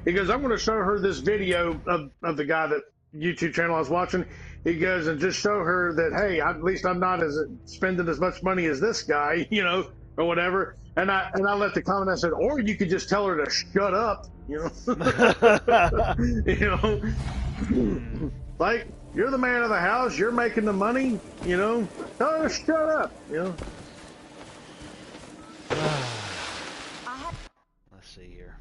He goes, I'm going to show her this video of the guy that YouTube channel I was watching. He goes, and just show her that, hey, at least I'm not as spending as much money as this guy, you know, or whatever. And I left the comment. I said, or you could just tell her to shut up, you know, you know, like you're the man of the house, you're making the money, you know, tell her to shut up, you know. Let's see here.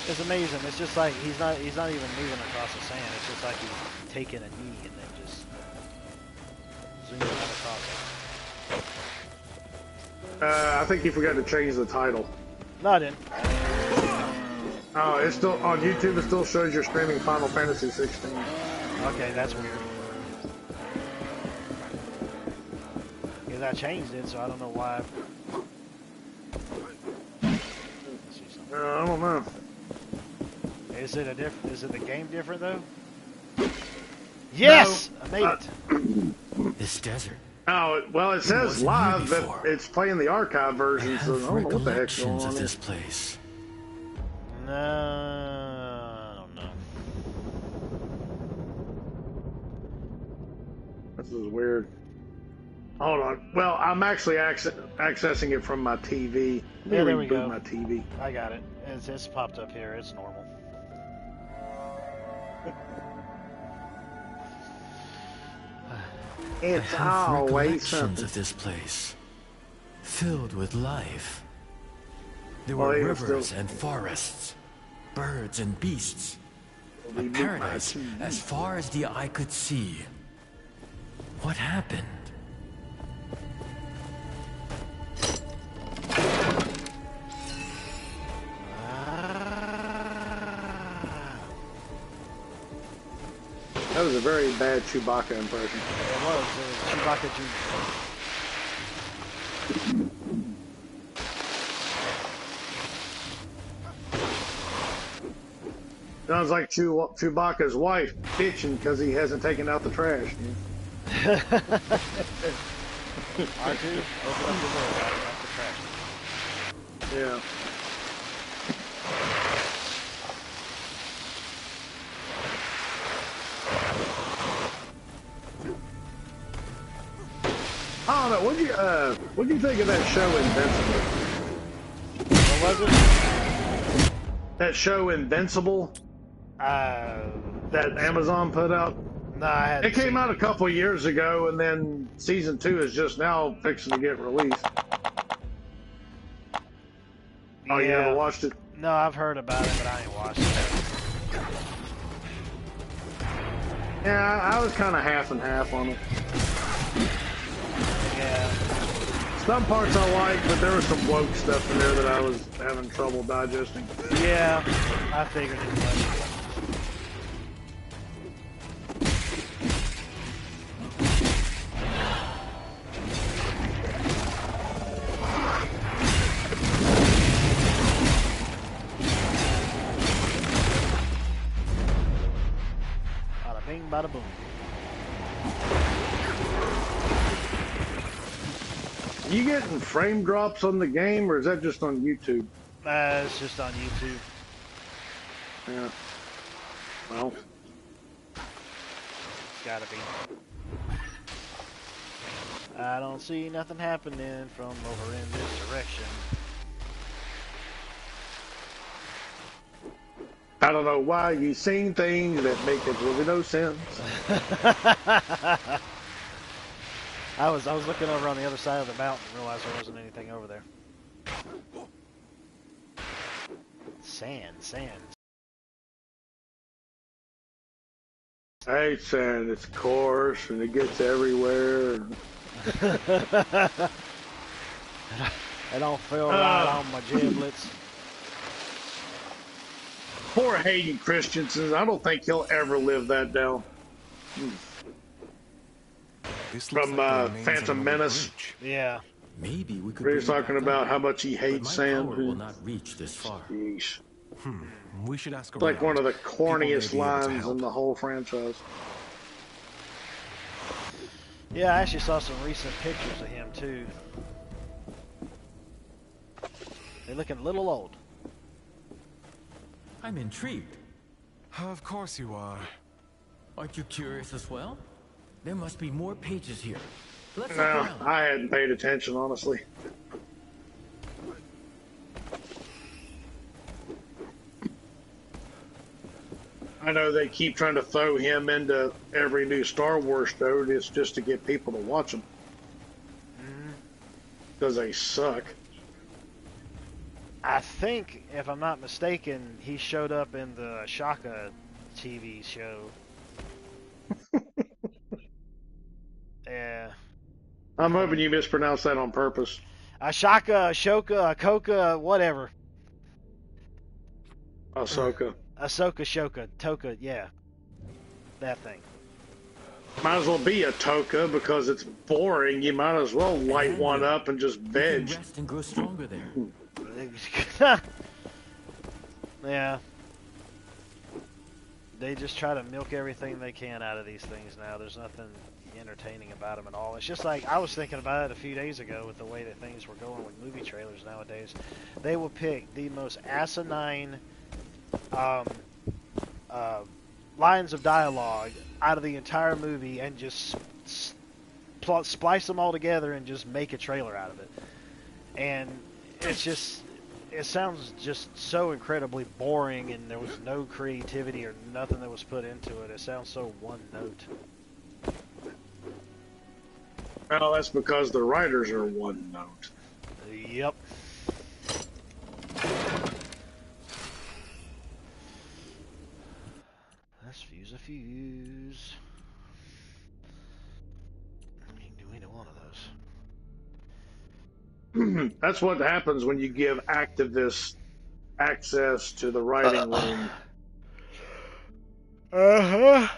It's amazing. It's just like he's not even moving across the sand. It's just like he's taking a knee and then just zooming out across it. I think you forgot to change the title. No, I didn't. Oh, it's still on YouTube. It still shows you're streaming Final Fantasy 16. Okay, that's weird. Because I changed it, so I don't know why. Let's see something. I don't know. Is it the game different though? Yes, no, I made it. This desert. Oh well, it says live, but it's playing the archive version, so I don't know what the heck's going on. Of this place. No, I don't know. This is weird. Hold on. Well, I'm actually accessing it from my TV. Yeah, there we go. My TV. I got it. It's popped up here. It's normal. It's always something. Of this place, filled with life. There were rivers and forests, birds and beasts. A paradise as far as the eye could see. What happened? That was a very bad Chewbacca impression. It was Chewbacca Jr. Sounds like Chewbacca's wife bitching because he hasn't taken out the trash. R2, open up the door, out the trash. Yeah. I don't know. What'd you think of that show Invincible? What was it? That show Invincible. That Amazon put out. No, I hadn't. It came out a couple years ago, and then season 2 is just now fixing to get released. Oh, you never watched it? No, I've heard about it, but I ain't watched it. Yeah, I was kind of half and half on it. Yeah. Some parts I liked, but there was some woke stuff in there that I was having trouble digesting. Yeah, I figured as much. Bada bing, bada boom. You getting frame drops on the game, or is that just on YouTube? It's just on YouTube. Yeah. Well. It's gotta be. I don't see nothing happening from over in this direction. I don't know why you seen things that make really no sense. I was looking over on the other side of the mountain and realized there wasn't anything over there. Sand. I hate sand. It's coarse and it gets everywhere. I don't feel right on my giblets. Poor Hayden Christensen. I don't think he'll ever live that down. from Phantom Menace. Yeah. Maybe we could. He was talking about how much he hates sand. Will not reach this far. Yeesh. We should ask It's like one of the corniest lines in the whole franchise. Yeah, I actually saw some recent pictures of him too. They're looking a little old. I'm intrigued. Of course you are. Aren't you curious as well? There must be more pages here. Let's look No, around. I hadn't paid attention, honestly. I know they keep trying to throw him into every new Star Wars show. It's just to get people to watch them. Because they suck. I think, if I'm not mistaken, he showed up in the Shaka TV show. Yeah. I'm hoping you mispronounced that on purpose. Ashaka, Ashoka, Akoka, whatever. Ahsoka. Ahsoka, Shoka, Toka, yeah. That thing. Might as well be a Toka because it's boring. You might as well light one up and just You can veg. rest and grow stronger there. Yeah. They just try to milk everything they can out of these things now. There's nothing entertaining about them at all. It's just like, I was thinking about it a few days ago with the way that things were going with movie trailers nowadays. They will pick the most asinine lines of dialogue out of the entire movie and just splice them all together and just make a trailer out of it. And it's just, it sounds just so incredibly boring, and there was no creativity or nothing that was put into it. It sounds so one note. Well, that's because the writers are one note. Yep. Let's fuse a fuse. You can do either one of those. That's what happens when you give activists access to the writing room. Uh-huh.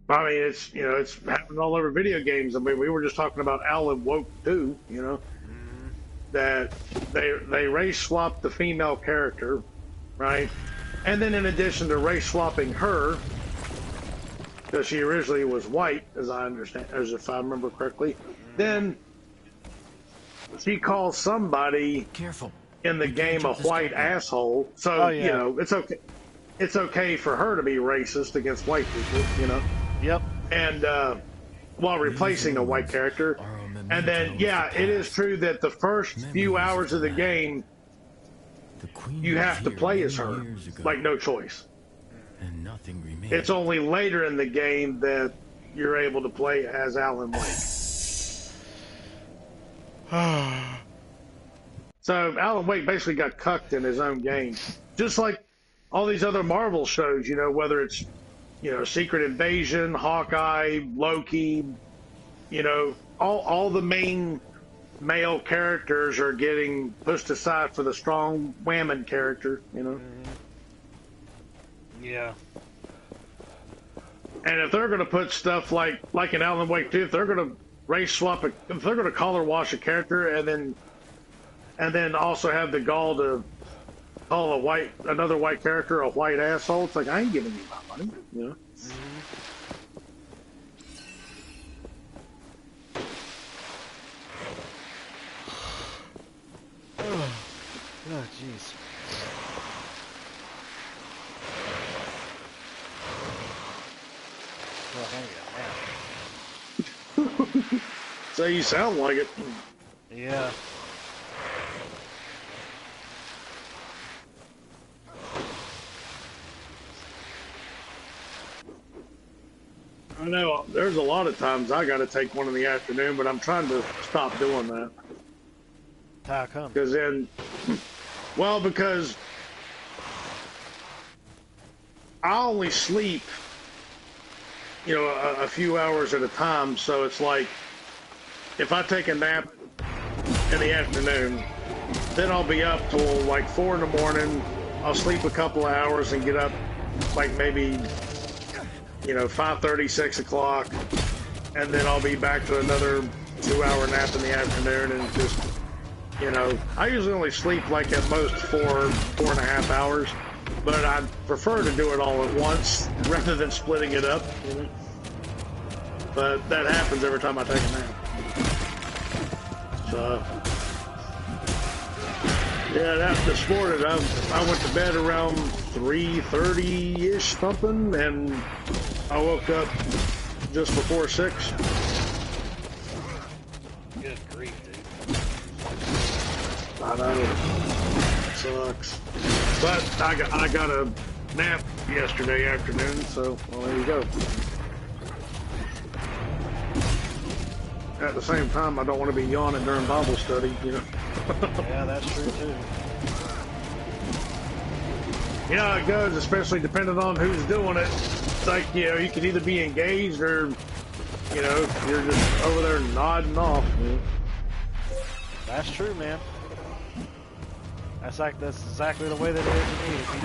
I mean, it's, you know, it's happening all over video games. I mean, we were just talking about Alan Woke 2, you know, that they race swapped the female character, right? And then in addition to race swapping her, because she originally was white, as I understand, as if I remember correctly, then she calls somebody Careful. in the game a white asshole. So, you know, it's okay. It's okay for her to be racist against white people, you know? Yep. And while replacing a white character. And then, yeah, it is true that the first few hours of the game, you have to play as her. Like, no choice. And nothing remains. It's only later in the game that you're able to play as Alan Wake. So Alan Wake basically got cucked in his own game. Just like all these other Marvel shows, you know, whether it's, you know, Secret Invasion, Hawkeye, Loki, you know, all the main male characters are getting pushed aside for the strong women character, you know. Yeah. And if they're going to put stuff like in Alan Wake 2, if they're going to race swap, if they're going to color wash a character and then also have the gall to call another white character a white asshole, it's like, I ain't giving you my money, you know. Oh, jeez. Well, hang on now. So you sound like it. Yeah. I know there's a lot of times I got to take one in the afternoon, but I'm trying to stop doing that. How come? Because then, well, because I only sleep, you know, a few hours at a time. So it's like, if I take a nap in the afternoon, then I'll be up till like 4 in the morning. I'll sleep a couple of hours and get up like maybe, 5:30, 6 o'clock, and then I'll be back to another 2-hour nap in the afternoon, and just, I usually only sleep like at most 4.5 hours, but I prefer to do it all at once rather than splitting it up. But that happens every time I take a nap. So, yeah, this morning I went to bed around 3:30-ish something, and I woke up just before 6. Good grief, dude. I know. It sucks. But I got a nap yesterday afternoon, so, well, there you go. At the same time, I don't want to be yawning during Bible study, Yeah, that's true, too. You know how it goes, especially depending on who's doing it. It's like, you can either be engaged or, you're just over there nodding off. That's true, man. That's exactly the way that it is to me. If you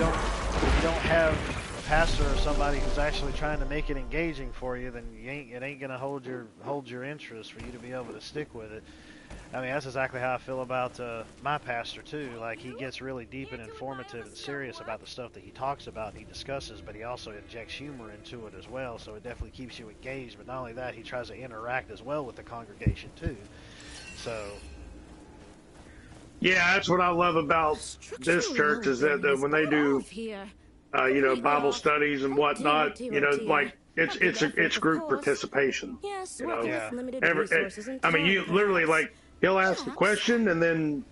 don't have a pastor or somebody who's actually trying to make it engaging for you, then it ain't gonna hold your interest for you to be able to stick with it. I mean, that's exactly how I feel about my pastor too. Like, he gets really deep and informative and serious about the stuff that he talks about and he discusses, but he also injects humor into it as well, so it definitely keeps you engaged. But not only that, he tries to interact as well with the congregation too. So, yeah, that's what I love about this church, is that when they do, Bible studies and whatnot, like, it's group participation. Yes, Yeah. limited resources and time, You literally, like, he'll ask the question, and then,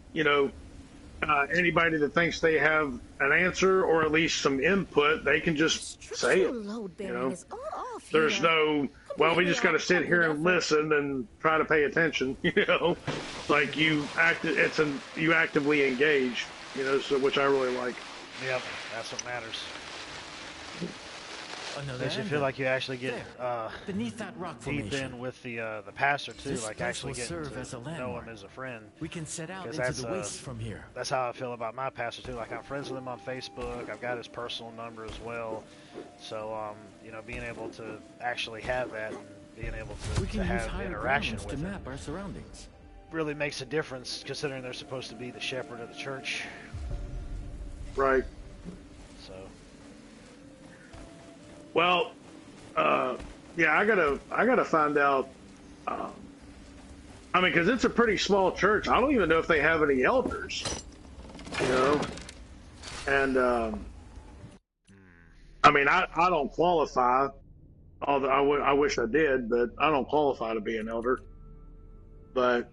anybody that thinks they have an answer or at least some input, they can just say it. There's no, well, we just got to sit here and listen and try to pay attention, like you actively engage, so, which I really like. yep, that's what matters. Another Makes you ember. feel like you actually get Beneath that rock deep formation, in with the pastor too, This like place actually will getting serve to as a know landmark. him as a friend. we can set out 'Cause into that's, the wastes from here. That's how I feel about my pastor too. Like, I'm friends with him on Facebook. I've got his personal number as well. So, being able to actually have that and being able We to can use have higher interaction grounds to with him map our surroundings. really makes a difference, considering they're supposed to be the shepherd of the church. Right. So, Well, yeah, I gotta find out. I mean, because it's a pretty small church. I don't even know if they have any elders. And I mean, I don't qualify. Although I wish I did, but I don't qualify to be an elder. But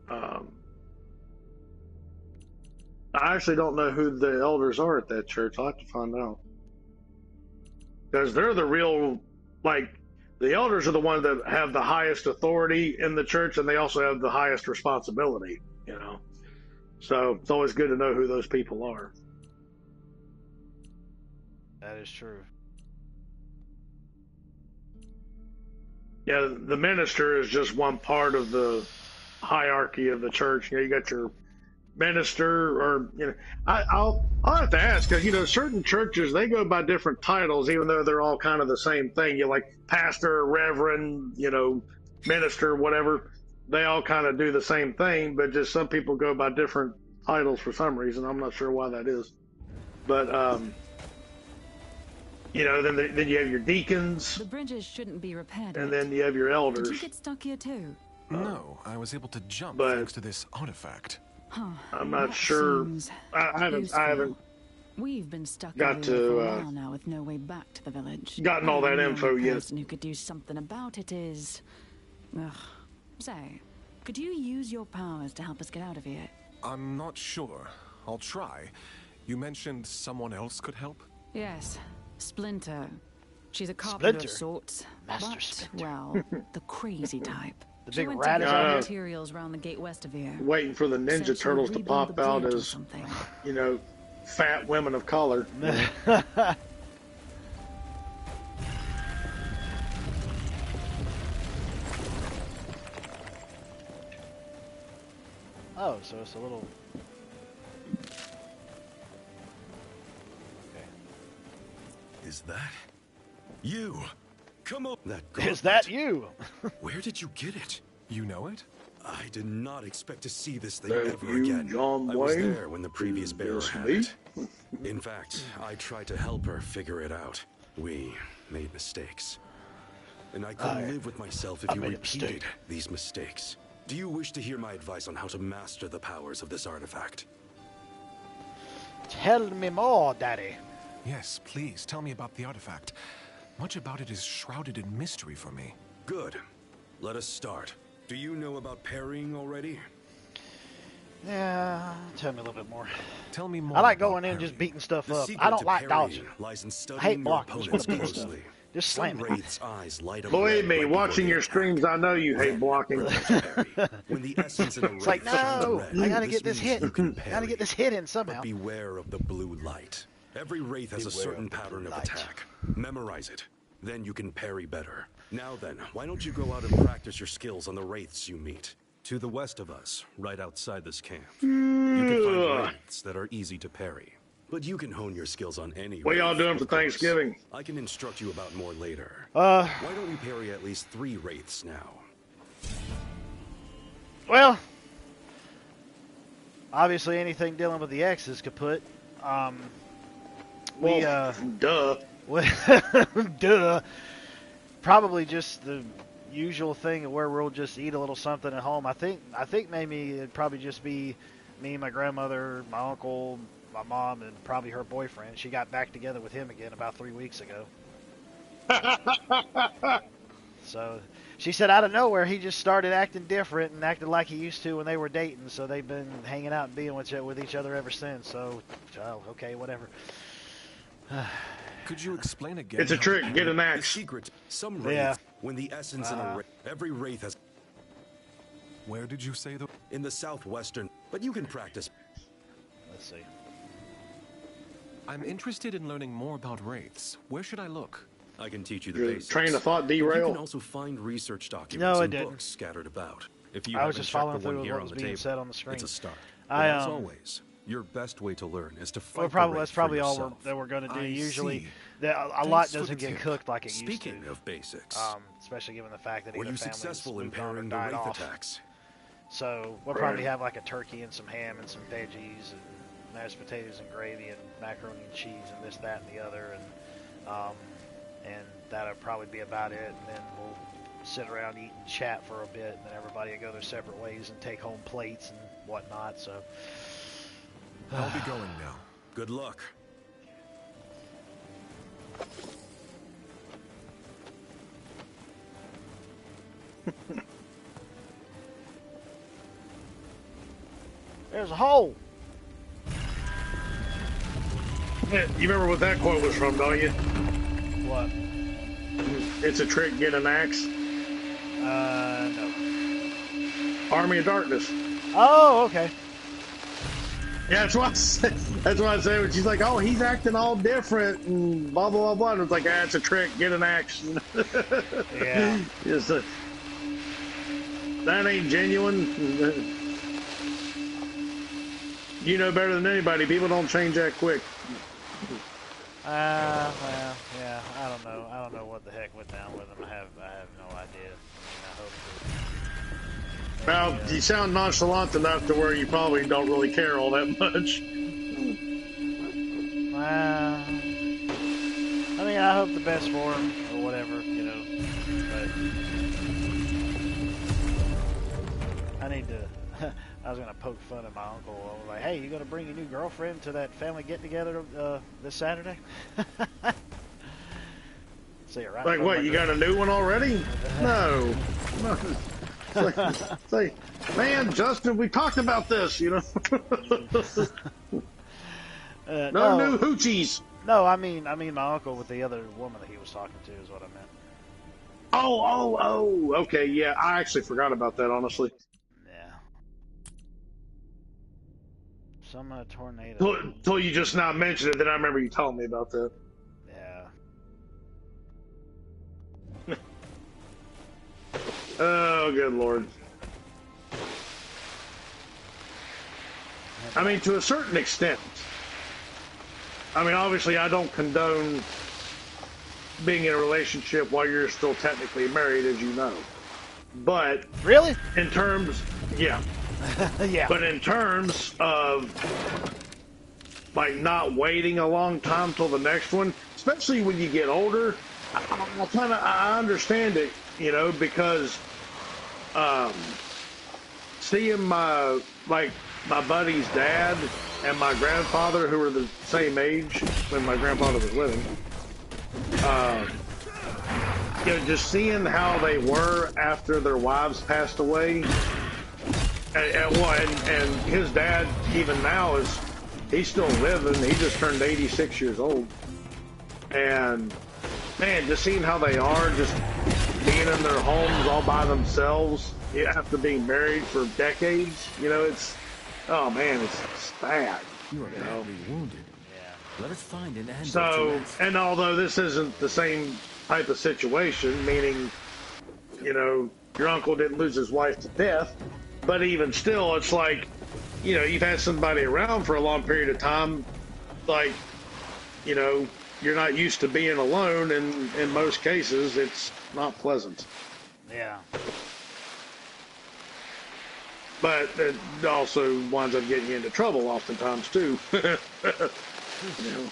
I actually don't know who the elders are at that church. I'll have to find out. Because they're the real, like, the elders are the ones that have the highest authority in the church, and they also have the highest responsibility, So it's always good to know who those people are. that is true. Yeah, the minister is just one part of the hierarchy of the church. You got your minister, or I'll have to ask, because certain churches, they go by different titles, even though they're all kind of the same thing. You like pastor, reverend, minister, whatever. They all kind of do the same thing, but just some people go by different titles for some reason. I'm not sure why that is, but then you have your deacons, The bridges shouldn't be repaired. and yet. then you have your Did elders. you get stuck here too? No, I was able to jump but- thanks to this artifact. Huh. I'm not that sure. seems I haven't useful. We've been stuck got over to, here for a while now with no way back to the village. gotten all that The info only yet. person who could do something about it is... Ugh. Say, could you use your powers to help us get out of here? I'm not sure. I'll try. You mentioned someone else could help? Yes, Splinter. She's a carpenter Splinter? of sorts. Master but, Splinter. well, the crazy type. The She big went rat to is get out here? materials around the gate west of here. Waiting for the Said Ninja she'll Turtles to rebuild pop the out bridge or as, something. fat women of color. Oh, so it's a little. Okay. You! Come on! That Is that you? Where did you get it? You know it? I did not expect to see this thing That ever you, again. John I was Wayne? there when the previous bearer Yes, had me? it. In fact, I tried to help her figure it out. We made mistakes. And I couldn't live with myself if you made a repeated mistake. these mistakes. Do you wish to hear my advice on how to master the powers of this artifact? Tell me more, Daddy. Yes, please, tell me about the artifact. Much about it is shrouded in mystery for me. Good. Let us start. Do you know about parrying already? Yeah, tell me a little bit more. Tell me more. I like about going in and parrying. just beating stuff The up. secret I don't to like parrying dodging. lies in I studying hate your blocking. Just opponents wanna beat stuff. closely. Just Some slam it. wraiths' eyes light up Believe red me, right watching before your they streams, I know you hate blocking. parry. When the essence in a It's like, wraith shines no, red, I gotta get this means hit. you can Gotta parry. get this hit in somehow. But beware of the blue light. Every wraith has a Beware certain of the pattern blue of light. attack. Memorize it. Then you can parry better. Now then, why don't you go out and practice your skills on the wraiths you meet? To the west of us, right outside this camp. You can find wraiths that are easy to parry. But you can hone your skills on any What y'all wraith, doing for of course. Thanksgiving? I can instruct you about more later. Uh, Why don't you parry at least 3 wraiths now? well, obviously anything dealing with the X is kaput. Well, duh. Duh. Probably just the usual thing where we'll just eat a little something at home. I think maybe it'd probably just be me, my grandmother, my uncle, my mom, and probably her boyfriend. She got back together with him again about 3 weeks ago. So she said out of nowhere he just started acting different and acted like he used to when they were dating. So they've been hanging out and being with each other ever since. So, okay, whatever. Could you explain again? It's a how trick. to Get parry? an The axe. secret, some wraiths, Yeah. when the essence in a wraith, every wraith has Where did you say the? in the southwestern, but you can practice. Let's see. I'm interested in learning more about wraiths. Where should I look? I can teach you the Your basics. train of thought You can derail. also find research documents No, I and didn't. books scattered about. If you I was haven't just checked following the through one with here what on was the being table, said on the screen. it's a start. I, But as um, always, your best way to learn is to fight Well, the probably wraith that's for probably all yourself. we're going to do. I Usually, see. a lot Thanks for doesn't the get tip. cooked like it used Speaking to. of basics, Especially given the fact that were either you family's successful in moved on or parrying the died wraith off. attacks? So we'll probably have like a turkey and some ham and some veggies and mashed potatoes and gravy and macaroni and cheese and this, that, and the other, and that'll probably be about it. And then we'll sit around, eat, and chat for a bit, and then everybody will go their separate ways and take home plates and whatnot. So I'll be going now. Good luck. there's a hole. You remember what that quote was from, don't you? What? It's a trick. Get an axe. No. Army of Darkness. Oh, okay. Yeah, that's what I said. That's what I said. When she's like, "Oh, he's acting all different," and blah blah blah blah. And it's like, "Ah, it's a trick. Get an axe." Yeah. Just that ain't genuine. You know better than anybody. People don't change that quick. Well, yeah. I don't know. I don't know what the heck went down with him. I have no idea. I hope. Well, you sound nonchalant enough to where you probably don't really care all that much. I mean, I hope the best for him or whatever, you know. But I need to. I was gonna poke fun at my uncle. I was like, "Hey, you gonna bring your new girlfriend to that family get together this Saturday?" See you right. Like what? You got a new one already? No. It's like, man, Justin, we talked about this, you know. No new hoochies. No, I mean my uncle with the other woman that he was talking to is what I meant. Oh, okay, yeah. I actually forgot about that, honestly. Yeah. Some tornado. Till you just now mentioned it, then I remember you telling me about that. Yeah. Oh, good Lord. I mean, to a certain extent. I mean, obviously, I don't condone being in a relationship while you're still technically married, as you know. But really, in terms, yeah, yeah. But in terms of like not waiting a long time till the next one, especially when you get older, I understand it, you know, because seeing my buddy's dad and my grandfather, who were the same age when my grandfather was living, you know, just seeing how they were after their wives passed away, and his dad even now he's still living. He just turned 86 years old, and man, just seeing how they are, just being in their homes all by themselves after being married for decades, you know, oh man, it's sad. You are badly wounded. Yeah. Let us find an end. So, and although this isn't the same type of situation, meaning, you know, your uncle didn't lose his wife to death, but even still, it's like, you know, you've had somebody around for a long period of time, like, you know, you're not used to being alone, and in most cases, it's not pleasant. Yeah. But it also winds up getting you into trouble oftentimes, too. You know.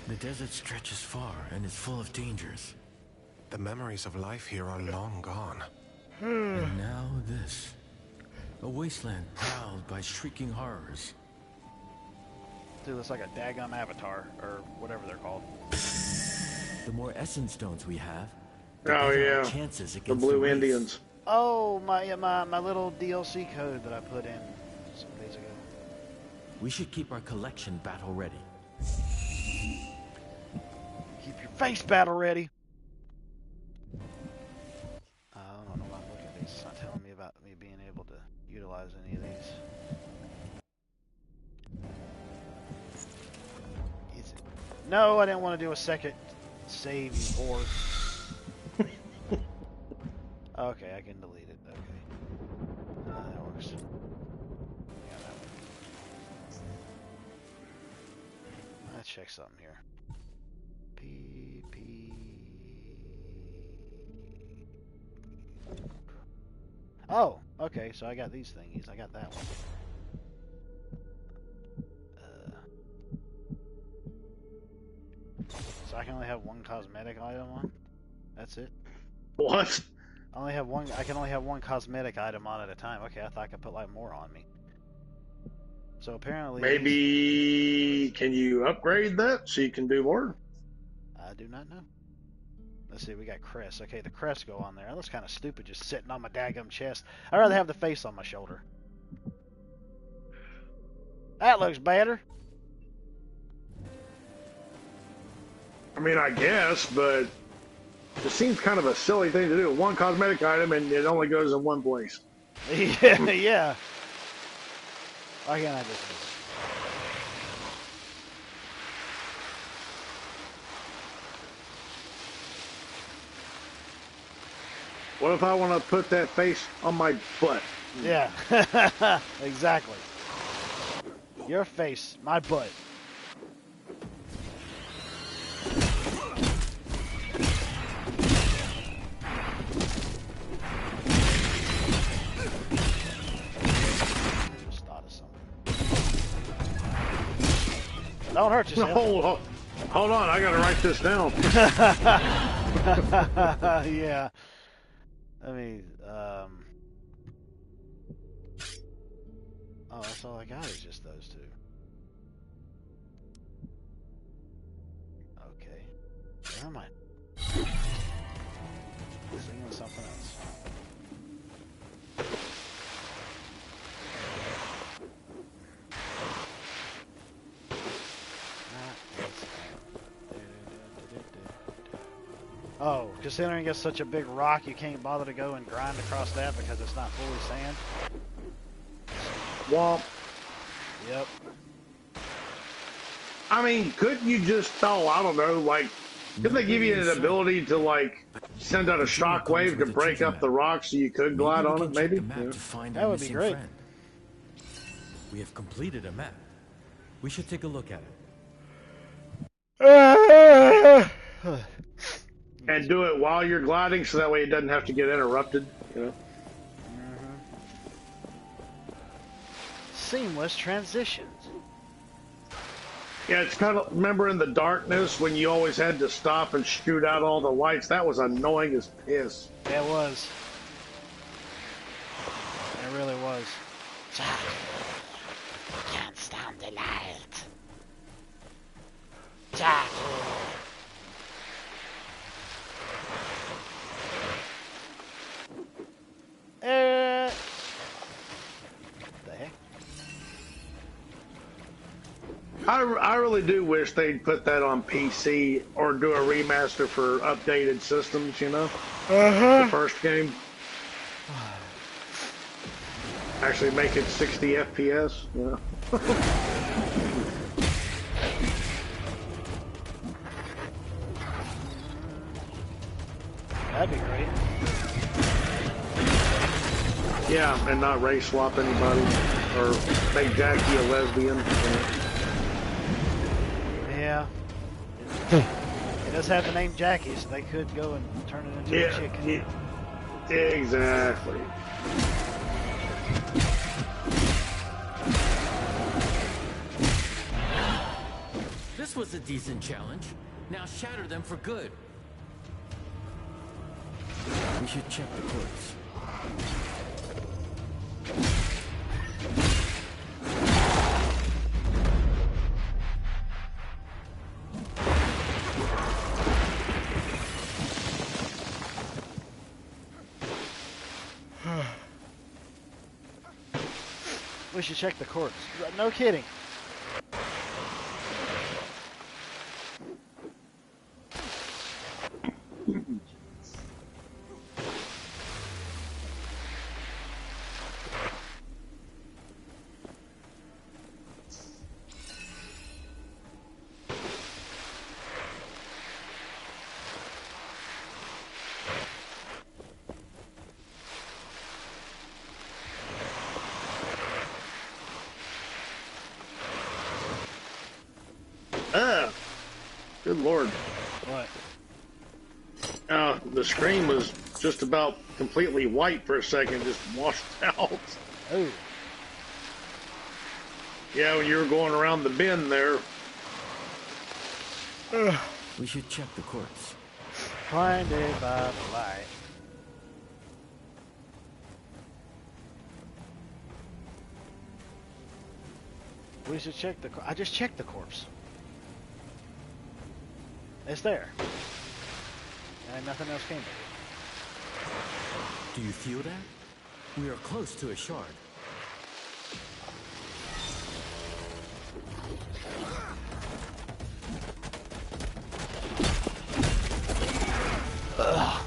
The desert stretches far and is full of dangers. The memories of life here are long gone. And now this. A wasteland prowled by shrieking horrors. Dude, looks like a daggum avatar, or whatever they're called. The more essence stones we have, the better our chances against the Blue Indians. Oh, my little DLC code that I put in some days ago. We should keep our collection battle ready. Keep your face battle ready. I don't know why I'm looking at these. It's not telling me about me being able to utilize any of these. No, I didn't want to do a second save, you whore. Okay, I can delete it. Okay. That works. Yeah, that one. Let's check something here. Oh, okay, so I got these thingies. I got that one. So I can only have one cosmetic item on? That's it? What? I can only have one cosmetic item on at a time. Okay, I thought I could put like more on me. So apparently... Maybe... Can you upgrade that so you can do more? I do not know. Let's see, we got crests. Okay, the crests go on there. That looks kind of stupid just sitting on my daggum chest. I'd rather have the face on my shoulder. That looks better. I mean, I guess, but it seems kind of a silly thing to do. One cosmetic item, and it only goes in one place. Yeah. Why can't I just do it? What if I want to put that face on my butt? Yeah, exactly. Your face, my butt. Just thought of something. Don't hurt yourself. Hold on, I gotta write this down. Yeah. I mean, oh, that's all I got is just those two. Okay. Never mind. Thinking of something else. Oh, considering it's such a big rock, you can't bother to go and grind across that because it's not fully sand? Womp. Yep. I mean, couldn't you just, I don't know, like, Didn't they give you an ability to like send out a shockwave to break up the rocks so you could glide on it? Maybe. That would be great. Friend. We have completed a map. We should take a look at it. And do it while you're gliding, so that way it doesn't have to get interrupted. You know. Seamless transitions. Yeah, it's kind of, remember in the darkness when you always had to stop and shoot out all the lights? That was annoying as piss. Yeah, it was. It really was. Jack, can't stand the light. Jack. The heck? I really do wish they'd put that on PC or do a remaster for updated systems, you know? The first game. Actually make it 60 FPS, you know? That'd be great. Yeah, and not race swap anybody or make Jackie a lesbian. Yeah. It does have the name Jackie, so they could go and turn it into a chicken. Yeah, exactly. This was a decent challenge. Now shatter them for good. We should check the course. We should check the corpse. No kidding. Good Lord. What? The screen was just about completely white for a second, just washed out. Oh. Yeah, when you were going around the bend there. We should check the course. Blinded by the light. We should check the. I just checked the corpse. It's there. And nothing else came of it. Do you feel that? We are close to a shard. Ugh.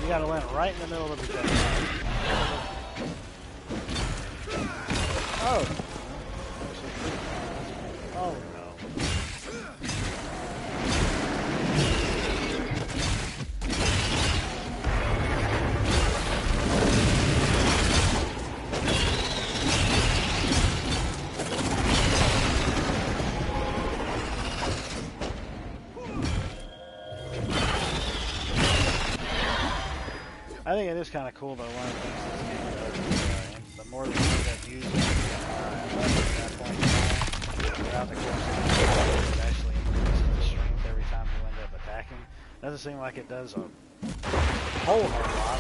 You gotta land right in the middle of the jet. Oh. Oh no. I think it is kind of cool, though. One of the things this game does, the more that you end up using at that point in time, throughout the course of the game, it actually increases the strength every time you end up attacking. Doesn't seem like it does a whole lot.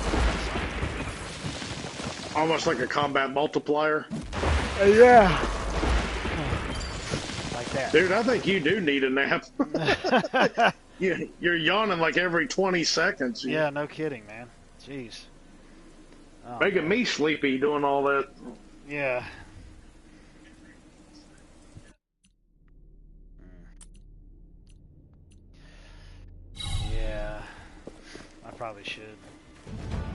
Almost like a combat multiplier. Yeah. Like that. Dude, I think you do need a nap. You're yawning like every 20 seconds. Yeah, no kidding, man. Jeez. Oh, Making me sleepy doing all that. Yeah. Yeah. I probably should.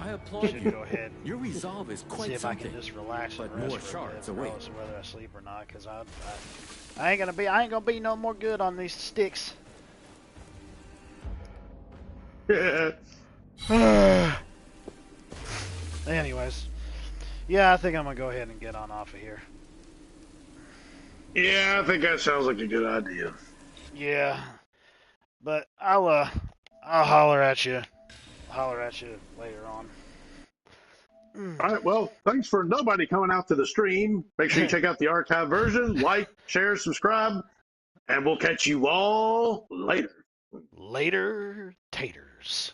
I applaud Should you. go ahead. Your resolve is See quite if I something. can just relax But and rest more for a shards bit, await. regardless of whether I sleep or not, because I ain't gonna be no more good on these sticks. Anyways, yeah, I think I'm gonna go ahead and get on off of here. Yeah, I think that sounds like a good idea. Yeah, but I'll holler at you later on. All right, well, thanks for nobody coming out to the stream. Make sure you check out the archive version, like, share, subscribe, and we'll catch you all later. Later, taters.